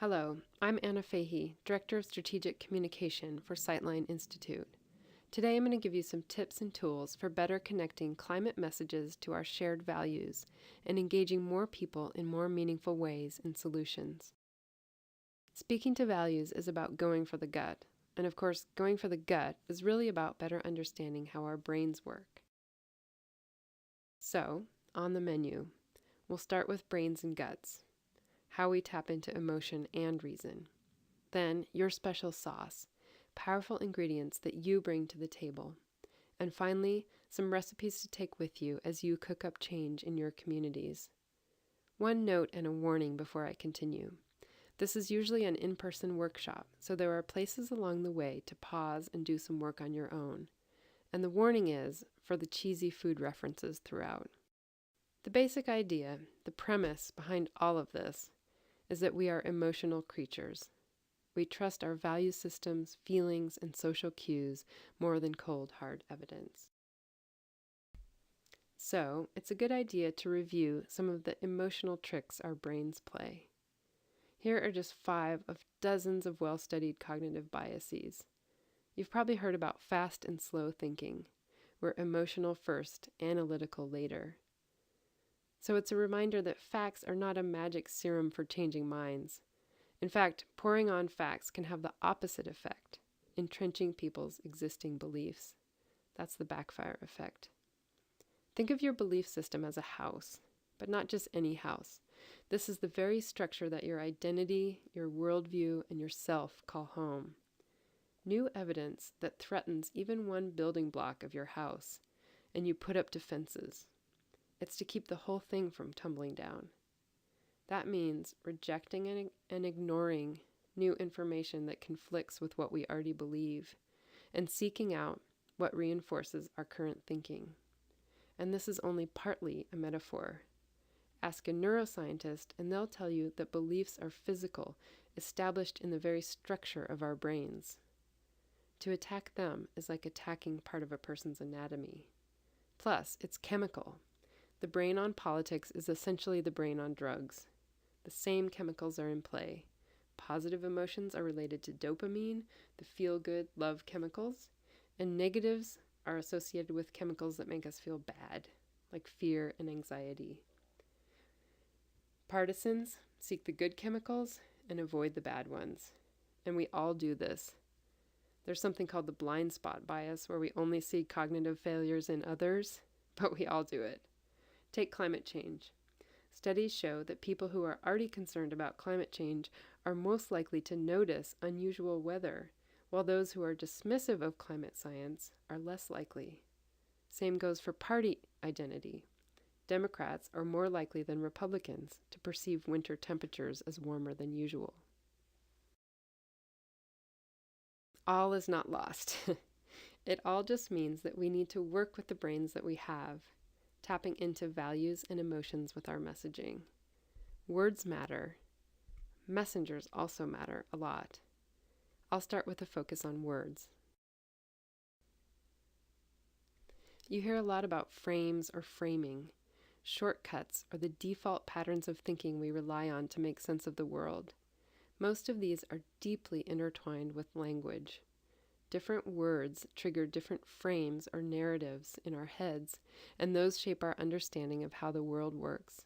Hello, I'm Anna Fahey, Director of Strategic Communication for Sightline Institute. Today I'm going to give you some tips and tools for better connecting climate messages to our shared values and engaging more people in more meaningful ways and solutions. Speaking to values is about going for the gut, and of course, going for the gut is really about better understanding how our brains work. So, on the menu, we'll start with brains and guts, how we tap into emotion and reason. Then, your special sauce, powerful ingredients that you bring to the table. And finally, some recipes to take with you as you cook up change in your communities. One note and a warning before I continue. This is usually an in-person workshop, so there are places along the way to pause and do some work on your own. And the warning is for the cheesy food references throughout. The basic idea, the premise behind all of this, is that we are emotional creatures. We trust our value systems, feelings, and social cues more than cold, hard evidence. So, it's a good idea to review some of the emotional tricks our brains play. Here are just 5 of dozens of well-studied cognitive biases. You've probably heard about fast and slow thinking. We're emotional first, analytical later. So it's a reminder that facts are not a magic serum for changing minds. In fact, pouring on facts can have the opposite effect, entrenching people's existing beliefs. That's the backfire effect. Think of your belief system as a house, but not just any house. This is the very structure that your identity, your worldview, and yourself call home. New evidence that threatens even one building block of your house, and you put up defenses. It's to keep the whole thing from tumbling down. That means rejecting and ignoring new information that conflicts with what we already believe, and seeking out what reinforces our current thinking. And this is only partly a metaphor. Ask a neuroscientist, and they'll tell you that beliefs are physical, established in the very structure of our brains. To attack them is like attacking part of a person's anatomy. Plus, it's chemical. The brain on politics is essentially the brain on drugs. The same chemicals are in play. Positive emotions are related to dopamine, the feel-good love chemicals, and negatives are associated with chemicals that make us feel bad, like fear and anxiety. Partisans seek the good chemicals and avoid the bad ones. And we all do this. There's something called the blind spot bias, where we only see cognitive failures in others, but we all do it. Take climate change. Studies show that people who are already concerned about climate change are most likely to notice unusual weather, while those who are dismissive of climate science are less likely. Same goes for party identity. Democrats are more likely than Republicans to perceive winter temperatures as warmer than usual. All is not lost. It all just means that we need to work with the brains that we have, tapping into values and emotions with our messaging. Words matter. Messengers also matter a lot. I'll start with a focus on words. You hear a lot about frames or framing. Shortcuts are the default patterns of thinking we rely on to make sense of the world. Most of these are deeply intertwined with language. Different words trigger different frames or narratives in our heads, and those shape our understanding of how the world works.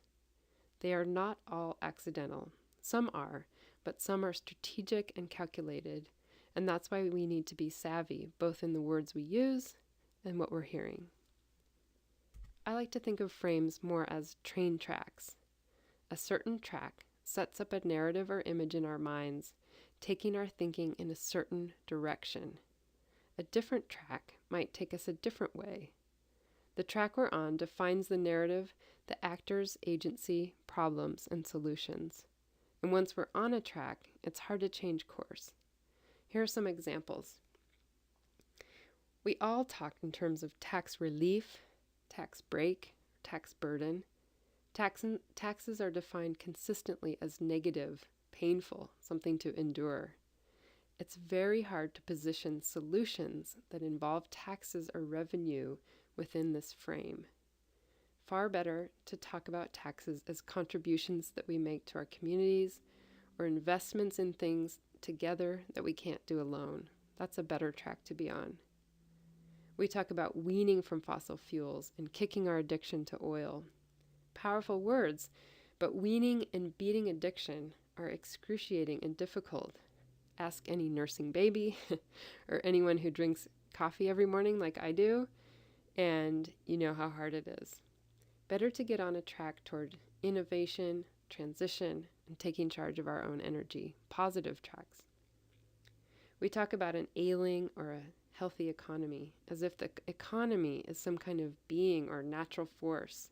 They are not all accidental. Some are, but some are strategic and calculated, and that's why we need to be savvy, both in the words we use and what we're hearing. I like to think of frames more as train tracks. A certain track sets up a narrative or image in our minds, taking our thinking in a certain direction. A different track might take us a different way. The track we're on defines the narrative, the actors, agency, problems, and solutions. And once we're on a track, it's hard to change course. Here are some examples. We all talk in terms of tax relief, tax break, tax burden. Taxes are defined consistently as negative, painful, something to endure. It's very hard to position solutions that involve taxes or revenue within this frame. Far better to talk about taxes as contributions that we make to our communities or investments in things together that we can't do alone. That's a better track to be on. We talk about weaning from fossil fuels and kicking our addiction to oil. Powerful words, but weaning and beating addiction are excruciating and difficult. Ask any nursing baby or anyone who drinks coffee every morning like I do, and you know how hard it is. Better to get on a track toward innovation, transition, and taking charge of our own energy, positive tracks. We talk about an ailing or a healthy economy, as if the economy is some kind of being or natural force,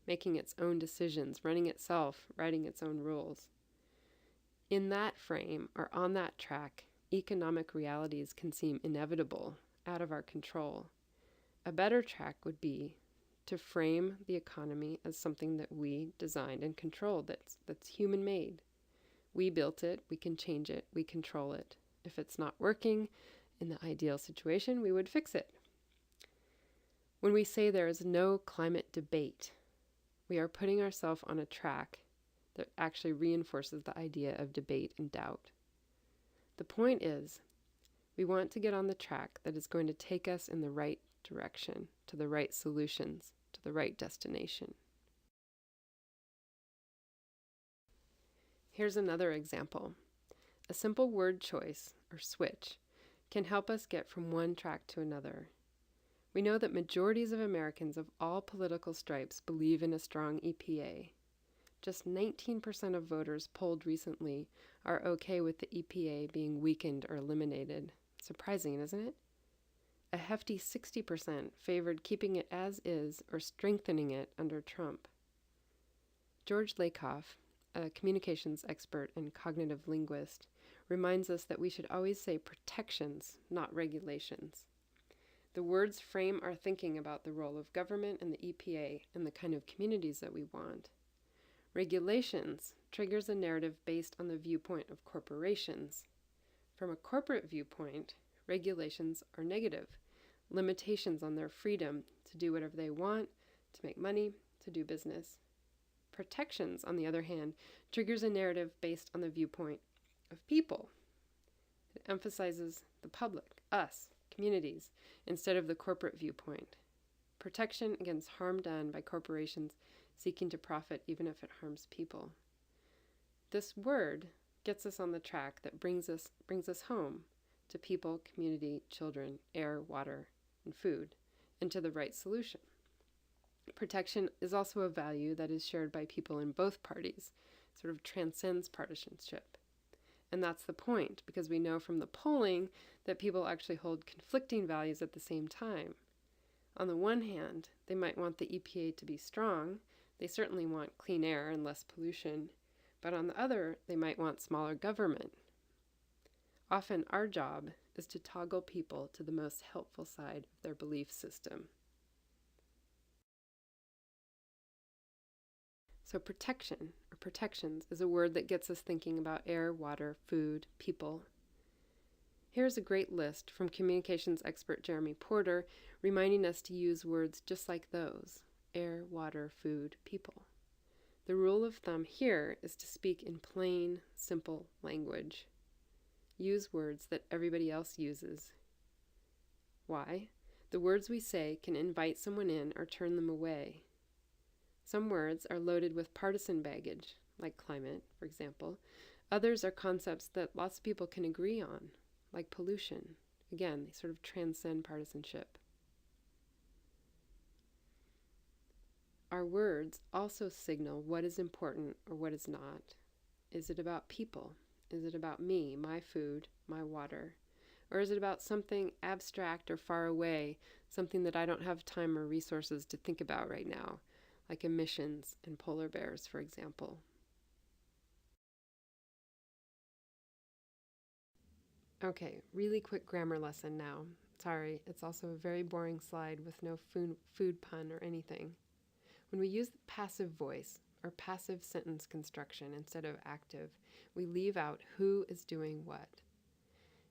making its own decisions, running itself, writing its own rules. In that frame, or on that track, economic realities can seem inevitable, out of our control. A better track would be to frame the economy as something that we designed and controlled, that's human-made. We built it, we can change it, we control it. If it's not working, in the ideal situation, we would fix it. When we say there is no climate debate, we are putting ourselves on a track that actually reinforces the idea of debate and doubt. The point is, we want to get on the track that is going to take us in the right direction, to the right solutions, to the right destination. Here's another example. A simple word choice, or switch, can help us get from one track to another. We know that majorities of Americans of all political stripes believe in a strong EPA. Just 19% of voters polled recently are okay with the EPA being weakened or eliminated. Surprising, isn't it? A hefty 60% favored keeping it as is or strengthening it under Trump. George Lakoff, a communications expert and cognitive linguist, reminds us that we should always say protections, not regulations. The words frame our thinking about the role of government and the EPA and the kind of communities that we want. Regulations triggers a narrative based on the viewpoint of corporations. From a corporate viewpoint, regulations are negative, limitations on their freedom to do whatever they want, to make money, to do business. Protections, on the other hand, triggers a narrative based on the viewpoint of people. It emphasizes the public, us, communities, instead of the corporate viewpoint. Protection against harm done by corporations seeking to profit even if it harms people. This word gets us on the track that brings us home to people, community, children, air, water, and food, and to the right solution. Protection is also a value that is shared by people in both parties, sort of transcends partisanship. And that's the point, because we know from the polling that people actually hold conflicting values at the same time. On the one hand, they might want the EPA to be strong. They certainly want clean air and less pollution. But on the other, they might want smaller government. Often our job is to toggle people to the most helpful side of their belief system. So protection, or protections, is a word that gets us thinking about air, water, food, people. Here's a great list from communications expert Jeremy Porter, reminding us to use words just like those: air, water, food, people. The rule of thumb here is to speak in plain, simple language. Use words that everybody else uses. Why? The words we say can invite someone in or turn them away. Some words are loaded with partisan baggage, like climate, for example. Others are concepts that lots of people can agree on, like pollution. Again, they sort of transcend partisanship. Our words also signal what is important or what is not. Is it about people? Is it about me, my food, my water? Or is it about something abstract or far away, something that I don't have time or resources to think about right now, like emissions and polar bears, for example? Okay, really quick grammar lesson now. Sorry, it's also a very boring slide with no food pun or anything. When we use the passive voice, or passive sentence construction instead of active, we leave out who is doing what.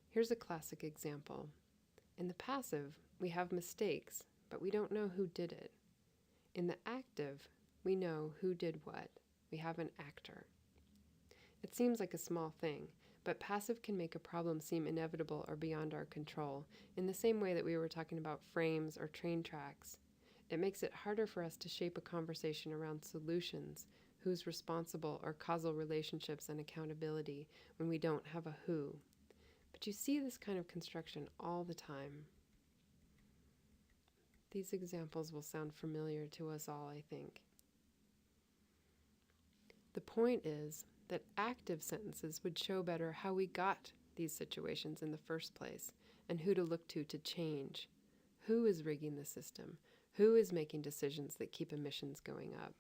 Here's a classic example. In the passive, we have mistakes, but we don't know who did it. In the active, we know who did what. We have an actor. It seems like a small thing, but passive can make a problem seem inevitable or beyond our control, in the same way that we were talking about frames or train tracks. It makes it harder for us to shape a conversation around solutions, who's responsible, or causal relationships and accountability when we don't have a who. But you see this kind of construction all the time. These examples will sound familiar to us all, I think. The point is that active sentences would show better how we got these situations in the first place and who to look to change. Who is rigging the system? Who is making decisions that keep emissions going up?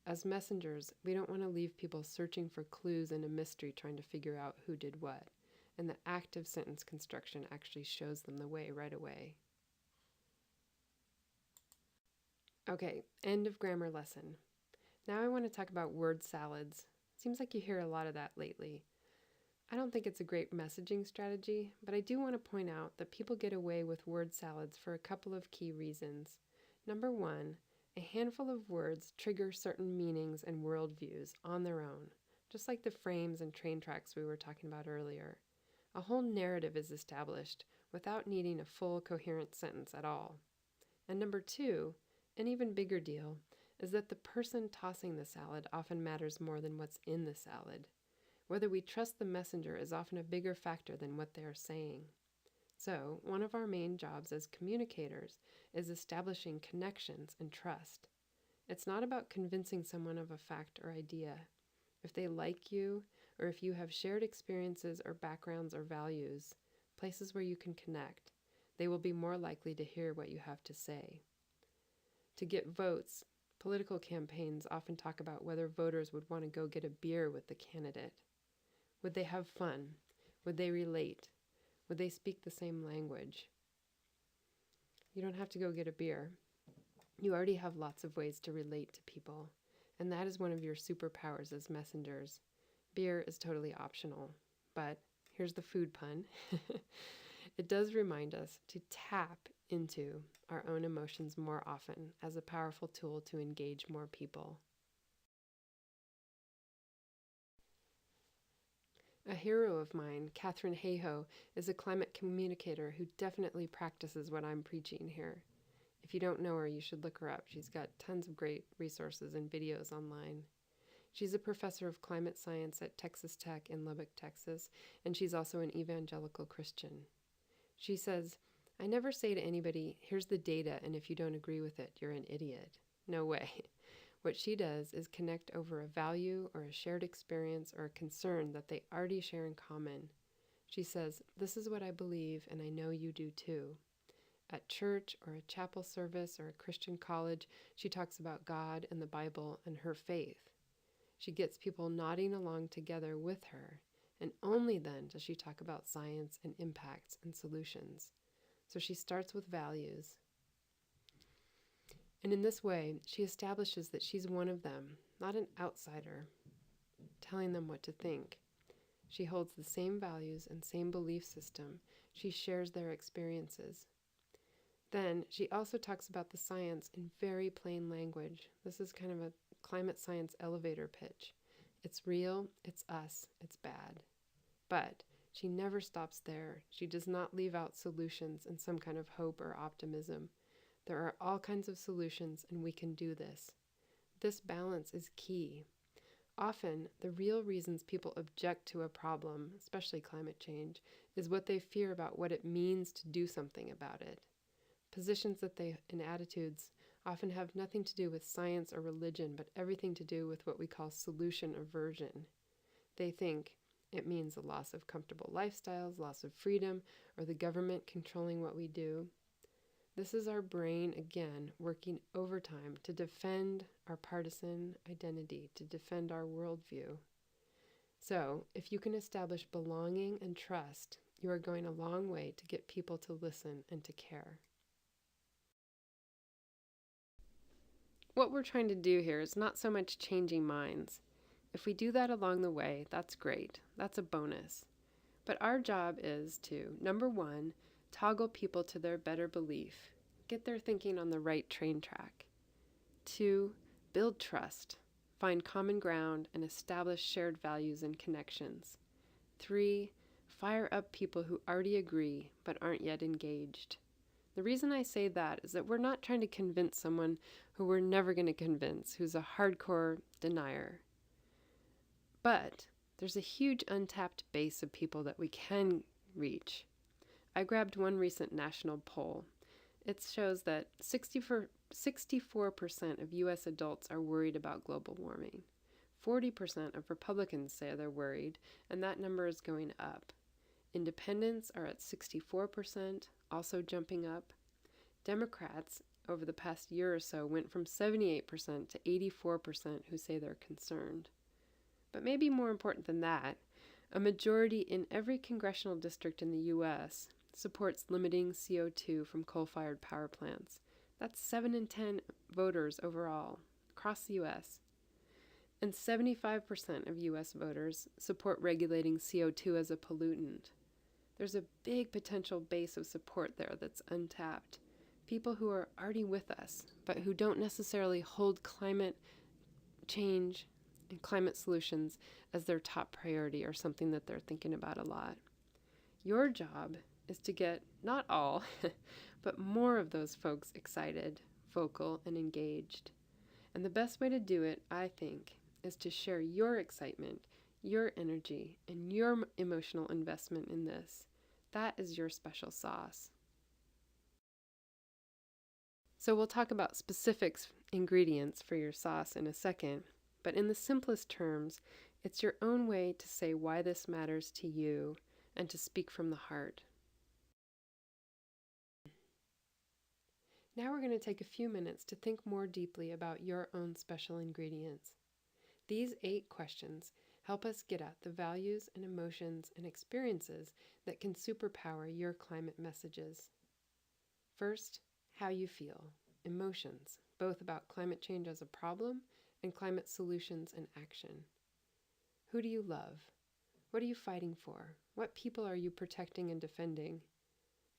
As messengers, we don't want to leave people searching for clues in a mystery trying to figure out who did what, and the active sentence construction actually shows them the way right away. Okay, end of grammar lesson. Now I want to talk about word salads. Seems like you hear a lot of that lately. I don't think it's a great messaging strategy, but I do want to point out that people get away with word salads for a couple of key reasons. Number one, a handful of words trigger certain meanings and worldviews on their own, just like the frames and train tracks we were talking about earlier. A whole narrative is established without needing a full coherent sentence at all. And number two, an even bigger deal, is that the person tossing the salad often matters more than what's in the salad. Whether we trust the messenger is often a bigger factor than what they are saying. So, one of our main jobs as communicators is establishing connections and trust. It's not about convincing someone of a fact or idea. If they like you, or if you have shared experiences or backgrounds or values, places where you can connect, they will be more likely to hear what you have to say. To get votes, political campaigns often talk about whether voters would want to go get a beer with the candidate. Would they have fun? Would they relate? Would they speak the same language? You don't have to go get a beer. You already have lots of ways to relate to people, and that is one of your superpowers as messengers. Beer is totally optional, but here's the food pun. It does remind us to tap into our own emotions more often as a powerful tool to engage more people. A hero of mine, Katharine Hayhoe, is a climate communicator who definitely practices what I'm preaching here. If you don't know her, you should look her up. She's got tons of great resources and videos online. She's a professor of climate science at Texas Tech in Lubbock, Texas, and she's also an evangelical Christian. She says, "I never say to anybody, here's the data, and if you don't agree with it, you're an idiot. No way." What she does is connect over a value or a shared experience or a concern that they already share in common. She says, "This is what I believe, and I know you do too." At church or a chapel service or a Christian college, she talks about God and the Bible and her faith. She gets people nodding along together with her, and only then does she talk about science and impacts and solutions. So she starts with values. And in this way, she establishes that she's one of them, not an outsider, telling them what to think. She holds the same values and same belief system. She shares their experiences. Then she also talks about the science in very plain language. This is kind of a climate science elevator pitch. It's real, it's us, it's bad. But she never stops there. She does not leave out solutions and some kind of hope or optimism. There are all kinds of solutions, and we can do this. This balance is key. Often, the real reasons people object to a problem, especially climate change, is what they fear about what it means to do something about it. Positions and attitudes often have nothing to do with science or religion, but everything to do with what we call solution aversion. They think it means a loss of comfortable lifestyles, loss of freedom, or the government controlling what we do. This is our brain, again, working overtime to defend our partisan identity, to defend our worldview. So, if you can establish belonging and trust, you are going a long way to get people to listen and to care. What we're trying to do here is not so much changing minds. If we do that along the way, that's great. That's a bonus. But our job is to, number one, toggle people to their better belief. Get their thinking on the right train track. 2, build trust. find common ground and establish shared values and connections. 3, fire up people who already agree but aren't yet engaged. The reason I say that is that we're not trying to convince someone who we're never going to convince, who's a hardcore denier. But there's a huge untapped base of people that we can reach. I grabbed one recent national poll. It shows that 64% of U.S. adults are worried about global warming. 40% of Republicans say they're worried, and that number is going up. Independents are at 64%, also jumping up. Democrats, over the past year or so, went from 78% to 84% who say they're concerned. But maybe more important than that, a majority in every congressional district in the U.S. supports limiting CO2 from coal-fired power plants. That's 7 in 10 voters overall, across the U.S. And 75% of U.S. voters support regulating CO2 as a pollutant. There's a big potential base of support there that's untapped. People who are already with us, but who don't necessarily hold climate change and climate solutions as their top priority or something that they're thinking about a lot. Your job is to get not all, but more of those folks excited, vocal, and engaged. And the best way to do it, I think, is to share your excitement, your energy, and your emotional investment in this. That is your special sauce. So we'll talk about specifics, ingredients for your sauce in a second, but in the simplest terms, it's your own way to say why this matters to you and to speak from the heart. Now we're going to take a few minutes to think more deeply about your own special ingredients. These 8 questions help us get at the values and emotions and experiences that can superpower your climate messages. First, how you feel, emotions, both about climate change as a problem and climate solutions and action. Who do you love? What are you fighting for? What people are you protecting and defending?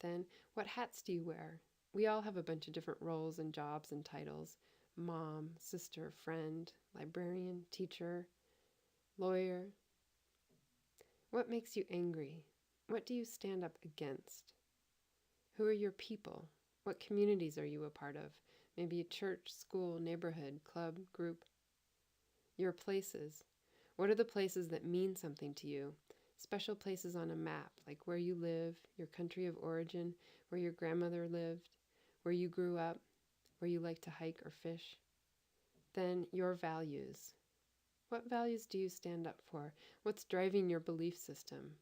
Then, what hats do you wear? We all have a bunch of different roles and jobs and titles: mom, sister, friend, librarian, teacher, lawyer. What makes you angry? What do you stand up against? Who are your people? What communities are you a part of? Maybe a church, school, neighborhood, club, group. Your places. What are the places that mean something to you? Special places on a map, like where you live, your country of origin, where your grandmother lived, where you grew up, where you like to hike or fish. Then your values. What values do you stand up for? What's driving your belief system?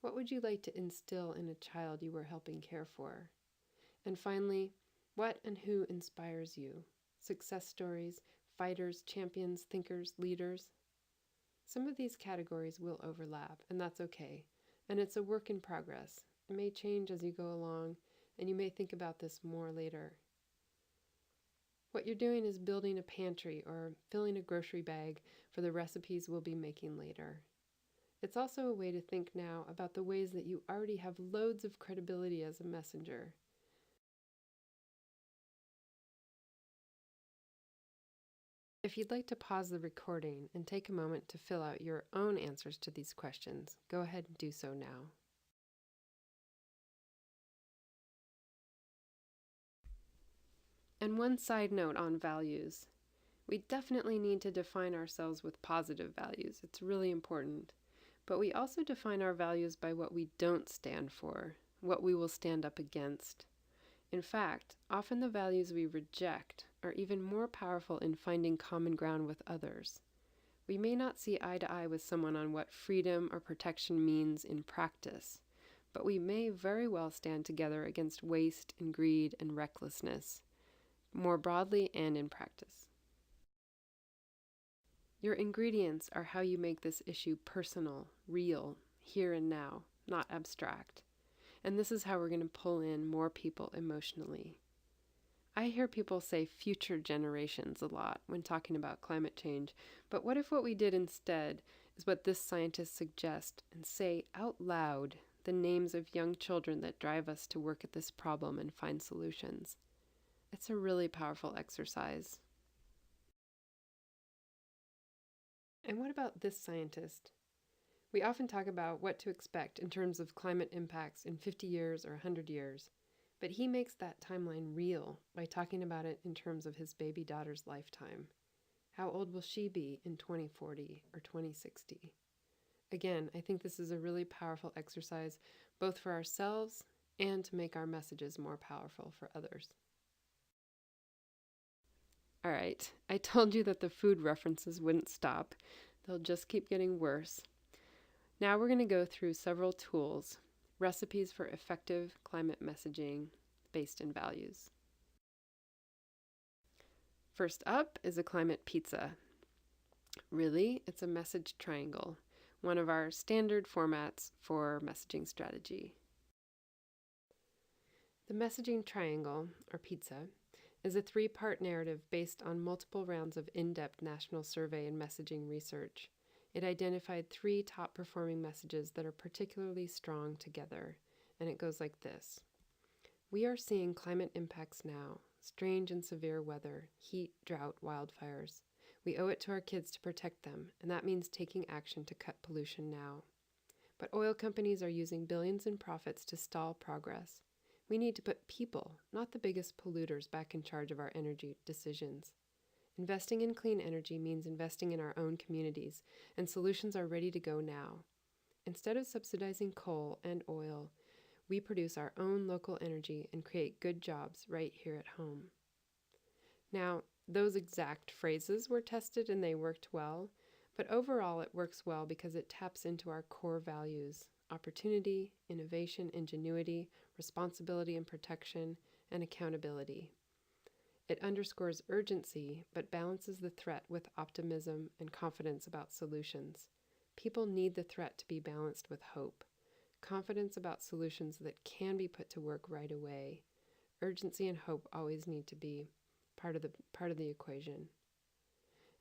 What would you like to instill in a child you were helping care for? And finally, what and who inspires you? Success stories, fighters, champions, thinkers, leaders. Some of these categories will overlap, and that's okay. And it's a work in progress. It may change as you go along, and you may think about this more later. What you're doing is building a pantry or filling a grocery bag for the recipes we'll be making later. It's also a way to think now about the ways that you already have loads of credibility as a messenger. If you'd like to pause the recording and take a moment to fill out your own answers to these questions, go ahead and do so now. And one side note on values. We definitely need to define ourselves with positive values. It's really important. But we also define our values by what we don't stand for, what we will stand up against. In fact, often the values we reject are even more powerful in finding common ground with others. We may not see eye to eye with someone on what freedom or protection means in practice, but we may very well stand together against waste and greed and recklessness, more broadly and in practice. Your ingredients are how you make this issue personal, real, here and now, not abstract. And this is how we're going to pull in more people emotionally. I hear people say future generations a lot when talking about climate change, but what if what we did instead is what this scientist suggests and say out loud the names of young children that drive us to work at this problem and find solutions? It's a really powerful exercise. And what about this scientist? We often talk about what to expect in terms of climate impacts in 50 years or 100 years, but he makes that timeline real by talking about it in terms of his baby daughter's lifetime. How old will she be in 2040 or 2060? Again, I think this is a really powerful exercise, both for ourselves and to make our messages more powerful for others. All right, I told you that the food references wouldn't stop. They'll just keep getting worse. Now we're going to go through several tools, recipes for effective climate messaging based in values. First up is a climate pizza. Really, it's a message triangle, one of our standard formats for messaging strategy. The messaging triangle, or pizza, is a three-part narrative based on multiple rounds of in-depth national survey and messaging research. It identified 3 top-performing messages that are particularly strong together, and it goes like this. We are seeing climate impacts now, strange and severe weather, heat, drought, wildfires. We owe it to our kids to protect them, and that means taking action to cut pollution now. But oil companies are using billions in profits to stall progress. We need to put people, not the biggest polluters, back in charge of our energy decisions. Investing in clean energy means investing in our own communities, and solutions are ready to go now. Instead of subsidizing coal and oil, we produce our own local energy and create good jobs right here at home. Now, those exact phrases were tested and they worked well, but overall it works well because it taps into our core values: opportunity, innovation, ingenuity, responsibility and protection, and accountability. It underscores urgency, but balances the threat with optimism and confidence about solutions. People need the threat to be balanced with hope. Confidence about solutions that can be put to work right away. Urgency and hope always need to be part of the equation.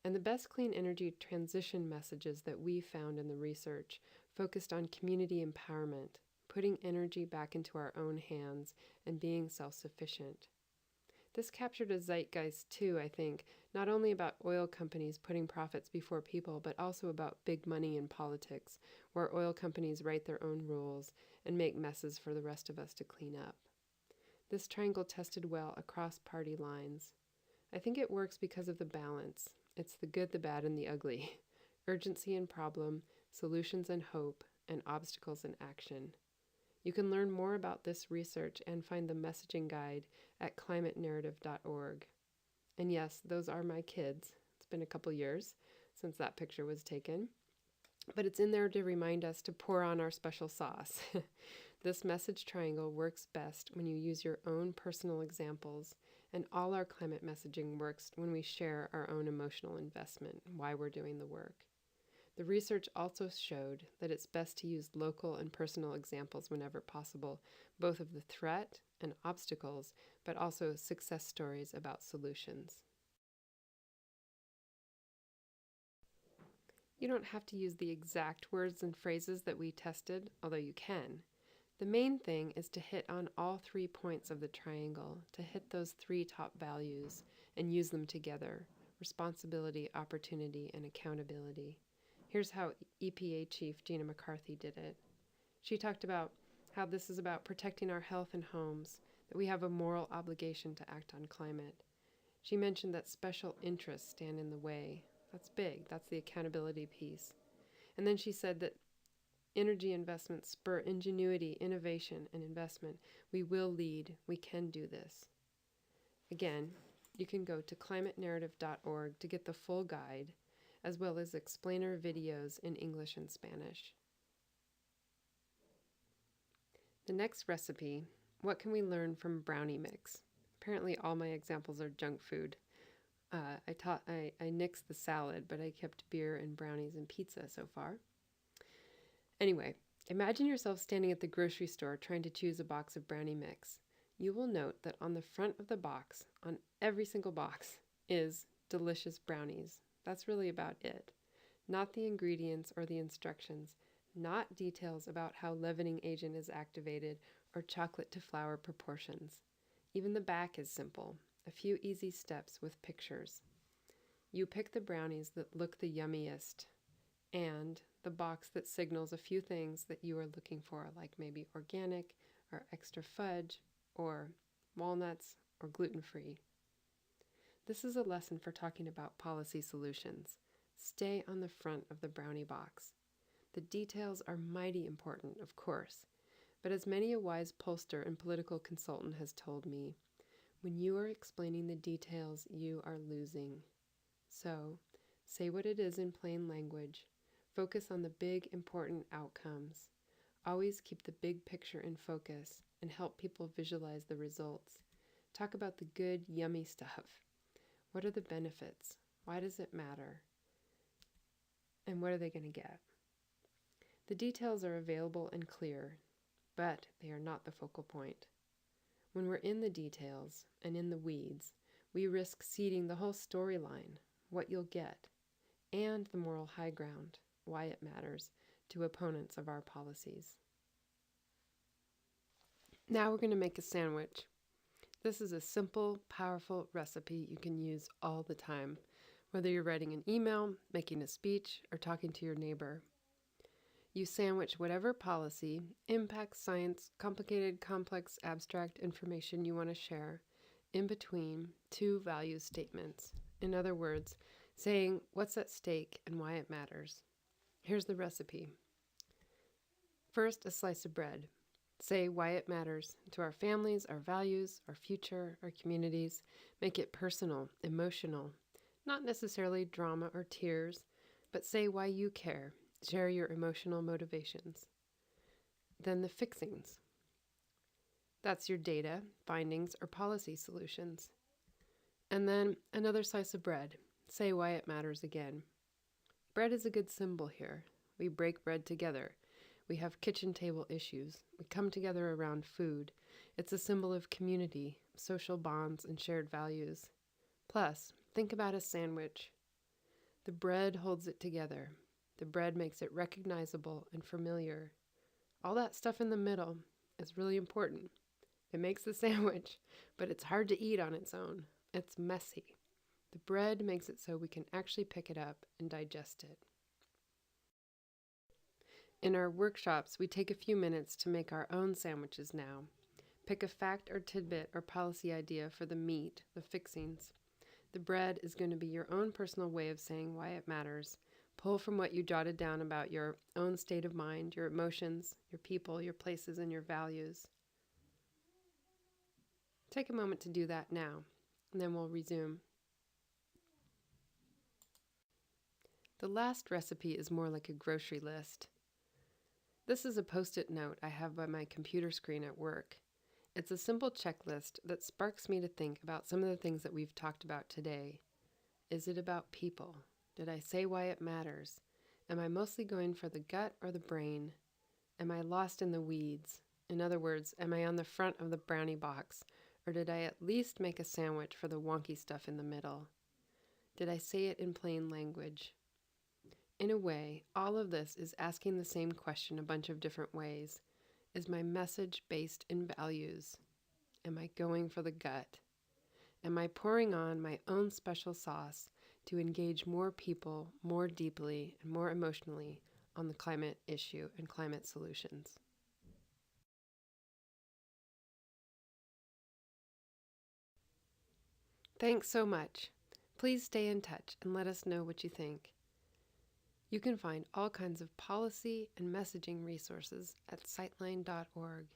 And the best clean energy transition messages that we found in the research focused on community empowerment, putting energy back into our own hands, and being self-sufficient. This captured a zeitgeist too, I think, not only about oil companies putting profits before people, but also about big money in politics, where oil companies write their own rules and make messes for the rest of us to clean up. This triangle tested well across party lines. I think it works because of the balance. It's the good, the bad, and the ugly. Urgency and problem, solutions and hope, and obstacles and action. You can learn more about this research and find the messaging guide at climatenarrative.org. And yes, those are my kids. It's been a couple years since that picture was taken, but it's in there to remind us to pour on our special sauce. This message triangle works best when you use your own personal examples, and all our climate messaging works when we share our own emotional investment, why we're doing the work. The research also showed that it's best to use local and personal examples whenever possible, both of the threat and obstacles, but also success stories about solutions. You don't have to use the exact words and phrases that we tested, although you can. The main thing is to hit on all 3 points of the triangle, to hit those 3 top values and use them together: responsibility, opportunity, and accountability. Here's how EPA Chief Gina McCarthy did it. She talked about how this is about protecting our health and homes, that we have a moral obligation to act on climate. She mentioned that special interests stand in the way. That's big. That's the accountability piece. And then she said that energy investments spur ingenuity, innovation, and investment. We will lead. We can do this. Again, you can go to climatenarrative.org to get the full guide, as well as explainer videos in English and Spanish. The next recipe: what can we learn from brownie mix? Apparently all my examples are junk food. I nixed the salad, but I kept beer and brownies and pizza so far. Anyway, imagine yourself standing at the grocery store trying to choose a box of brownie mix. You will note that on the front of the box, on every single box, is delicious brownies. That's really about it. Not the ingredients or the instructions, not details about how leavening agent is activated or chocolate to flour proportions. Even the back is simple, a few easy steps with pictures. You pick the brownies that look the yummiest. and the box that signals a few things that you are looking for, like maybe organic or extra fudge or walnuts or gluten-free. This is a lesson for talking about policy solutions. Stay on the front of the brownie box. The details are mighty important, of course, but as many a wise pollster and political consultant has told me, when you are explaining the details, you are losing. So, say what it is in plain language. Focus on the big, important outcomes. Always keep the big picture in focus and help people visualize the results. Talk about the good, yummy stuff. What are the benefits? Why does it matter? And what are they going to get? The details are available and clear, but they are not the focal point. When we're in the details and in the weeds, we risk ceding the whole storyline, what you'll get, and the moral high ground, why it matters, to opponents of our policies. Now we're going to make a sandwich. This is a simple, powerful recipe you can use all the time, whether you're writing an email, making a speech, or talking to your neighbor. You sandwich whatever policy, impact, science, complicated, complex, abstract information you want to share in between two value statements. In other words, saying what's at stake and why it matters. Here's the recipe. First, a slice of bread. Say why it matters to our families, our values, our future, our communities. Make it personal, emotional, not necessarily drama or tears, but say why you care. Share your emotional motivations. Then the fixings. That's your data, findings, or policy solutions. And then another slice of bread. Say why it matters again. Bread is a good symbol here. We break bread together. We have kitchen table issues. We come together around food. It's a symbol of community, social bonds, and shared values. Plus, think about a sandwich. The bread holds it together. The bread makes it recognizable and familiar. All that stuff in the middle is really important. It makes the sandwich, but it's hard to eat on its own. It's messy. The bread makes it so we can actually pick it up and digest it. In our workshops, we take a few minutes to make our own sandwiches now. Pick a fact or tidbit or policy idea for the meat, the fixings. The bread is going to be your own personal way of saying why it matters. Pull from what you jotted down about your own state of mind, your emotions, your people, your places, and your values. Take a moment to do that now, and then we'll resume. The last recipe is more like a grocery list. This is a post-it note I have by my computer screen at work. It's a simple checklist that sparks me to think about some of the things that we've talked about today. Is it about people? Did I say why it matters? Am I mostly going for the gut or the brain? Am I lost in the weeds? In other words, am I on the front of the brownie box, or did I at least make a sandwich for the wonky stuff in the middle? Did I say it in plain language? In a way, all of this is asking the same question a bunch of different ways. Is my message based in values? Am I going for the gut? Am I pouring on my own special sauce to engage more people more deeply and more emotionally on the climate issue and climate solutions? Thanks so much. Please stay in touch and let us know what you think. You can find all kinds of policy and messaging resources at sightline.org.